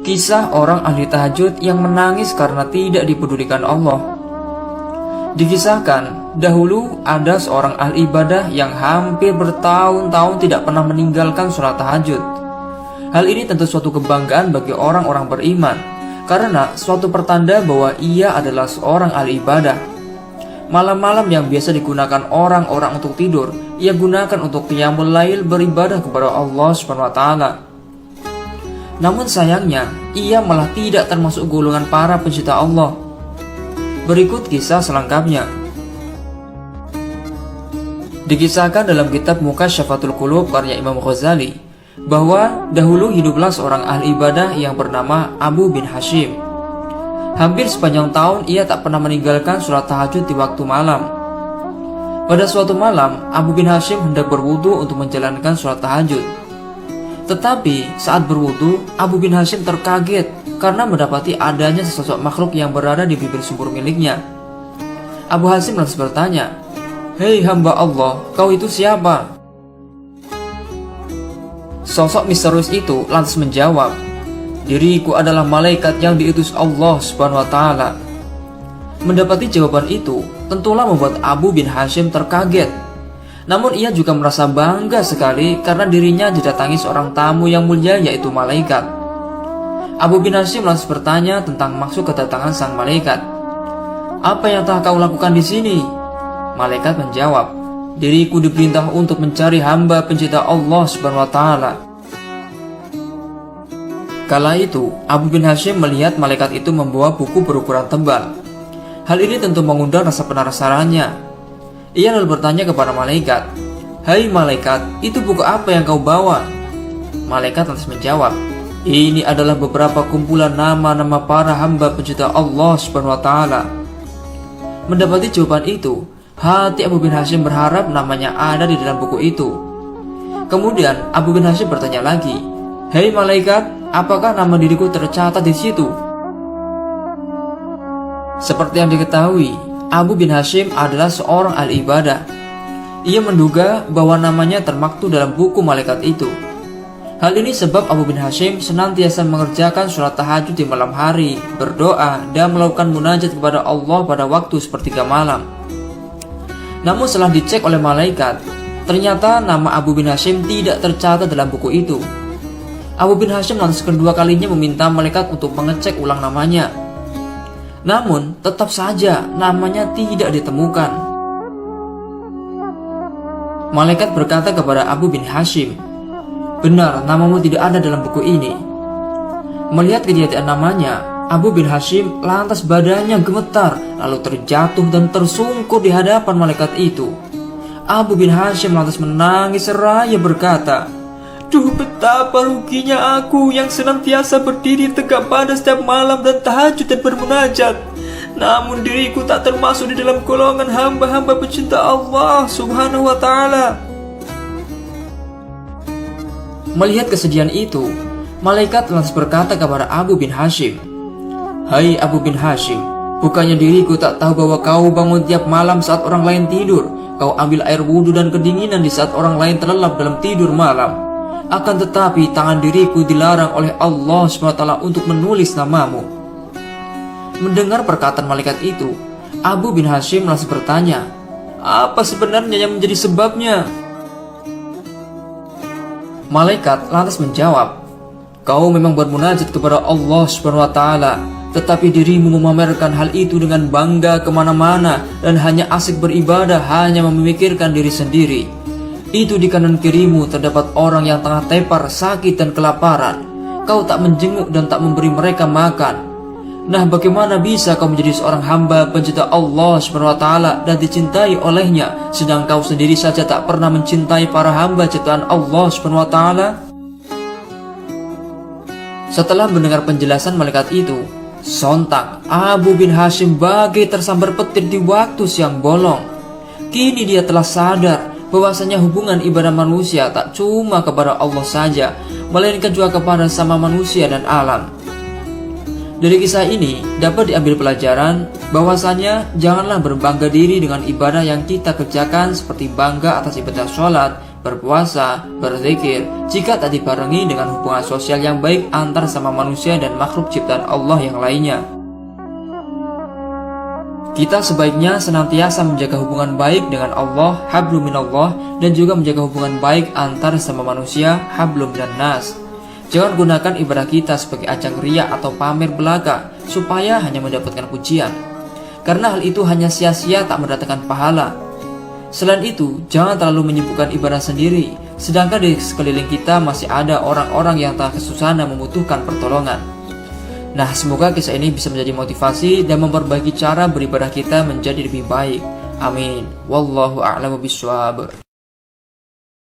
Kisah orang ahli tahajud yang menangis karena tidak dipedulikan Allah. Dikisahkan, dahulu ada seorang ahli ibadah yang hampir bertahun-tahun tidak pernah meninggalkan sholat tahajud. Hal ini tentu suatu kebanggaan bagi orang-orang beriman, karena suatu pertanda bahwa ia adalah seorang ahli ibadah. Malam-malam yang biasa digunakan orang-orang untuk tidur, ia gunakan untuk qiyamul lail beribadah kepada Allah SWT. Namun sayangnya, ia malah tidak termasuk golongan para pencinta Allah. Berikut kisah selengkapnya. Dikisahkan dalam kitab Mukasyafatul Qulub karya Imam Ghazali bahwa dahulu hiduplah seorang ahli ibadah yang bernama Abu bin Hashim. Hampir sepanjang tahun ia tak pernah meninggalkan sholat tahajud di waktu malam. Pada suatu malam, Abu bin Hashim hendak berwudu untuk menjalankan sholat tahajud. Tetapi saat berwudu, Abu bin Hashim terkaget karena mendapati adanya sesosok makhluk yang berada di bibir sumur miliknya. Abu Hashim lantas bertanya, "Hei hamba Allah, kau itu siapa?" Sosok misterius itu lantas menjawab, "Diriku adalah malaikat yang diutus Allah SWT." Mendapati jawaban itu tentulah membuat Abu bin Hashim terkaget. Namun ia juga merasa bangga sekali karena dirinya didatangi seorang tamu yang mulia, yaitu malaikat. Abu bin Hashim lantas bertanya tentang maksud kedatangan sang malaikat. "Apa yang telah kau lakukan di sini?" Malaikat menjawab, "Diriku diperintah untuk mencari hamba pencinta Allah SWT." Kala itu, Abu bin Hashim melihat malaikat itu membawa buku berukuran tebal. Hal ini tentu mengundang rasa penasarannya. Ia lalu bertanya kepada malaikat, "Hai malaikat, itu buku apa yang kau bawa?" Malaikat lantas menjawab, "Ini adalah beberapa kumpulan nama-nama para hamba pencinta Allah SWT." Mendapati jawaban itu, hati Abu bin Hashim berharap namanya ada di dalam buku itu. Kemudian Abu bin Hashim bertanya lagi, "Hei malaikat, apakah nama diriku tercatat di situ?" Seperti yang diketahui, Abu bin Hashim adalah seorang ahli ibadah. Ia menduga bahwa namanya termaktub dalam buku malaikat itu. Hal ini sebab Abu bin Hashim senantiasa mengerjakan sholat tahajud di malam hari, berdoa, dan melakukan munajat kepada Allah pada waktu sepertiga malam. Namun setelah dicek oleh malaikat, ternyata nama Abu bin Hashim tidak tercatat dalam buku itu. Abu bin Hashim lantas kedua kalinya meminta malaikat untuk mengecek ulang namanya. Namun tetap saja namanya tidak ditemukan. Malaikat berkata kepada Abu bin Hashim, "Benar, namamu tidak ada dalam buku ini." Melihat ketiadaan namanya, Abu bin Hashim lantas badannya gemetar, lalu terjatuh dan tersungkur di hadapan malaikat itu. Abu bin Hashim lantas menangis seraya berkata, "Duh, betapa ruginya aku yang senantiasa berdiri tegak pada setiap malam dan tahajud dan bermunajat. Namun diriku tak termasuk di dalam golongan hamba-hamba pencinta Allah Subhanahu wa ta'ala." Melihat kesedihan itu, malaikat lantas berkata kepada Abu bin Hashim, "Hai Abu bin Hashim, bukannya diriku tak tahu bahwa kau bangun tiap malam saat orang lain tidur, kau ambil air wudhu dan kedinginan di saat orang lain terlelap dalam tidur malam. Akan tetapi tangan diriku dilarang oleh Allah SWT untuk menulis namamu." Mendengar perkataan malaikat itu, Abu bin Hashim langsung bertanya, "Apa sebenarnya yang menjadi sebabnya?" Malaikat lantas menjawab, "Kau memang bermunajat kepada Allah SWT, tetapi dirimu memamerkan hal itu dengan bangga kemana-mana dan hanya asik beribadah, hanya memikirkan diri sendiri. Itu di kanan kirimu terdapat orang yang tengah tepar, sakit dan kelaparan. Kau tak menjenguk dan tak memberi mereka makan. Nah, bagaimana bisa kau menjadi seorang hamba pencinta Allah SWT dan dicintai olehnya, sedang kau sendiri saja tak pernah mencintai para hamba ciptaan Allah SWT?" Setelah mendengar penjelasan malaikat itu, sontak Abu bin Hashim bagai tersambar petir di waktu siang bolong. Kini dia telah sadar bahwasanya hubungan ibadah manusia tak cuma kepada Allah saja, melainkan juga kepada sama manusia dan alam. Dari kisah ini dapat diambil pelajaran bahwasanya janganlah berbangga diri dengan ibadah yang kita kerjakan, seperti bangga atas ibadah sholat, berpuasa, berzikir, jika tak dibarengi dengan hubungan sosial yang baik antar sama manusia dan makhluk ciptaan Allah yang lainnya. Kita sebaiknya senantiasa menjaga hubungan baik dengan Allah, hablum minallah, dan juga menjaga hubungan baik antar sama manusia, hablum minannas. Jangan gunakan ibadah kita sebagai ajang riya atau pamer belaka supaya hanya mendapatkan pujian, karena hal itu hanya sia-sia tak mendatangkan pahala. Selain itu, jangan terlalu menyibukkan ibadah sendiri, sedangkan di sekeliling kita masih ada orang-orang yang tak kesusahan dan membutuhkan pertolongan. Nah, semoga kisah ini bisa menjadi motivasi dan memperbaiki cara beribadah kita menjadi lebih baik. Amin. Wallahu a'lamu bishawab.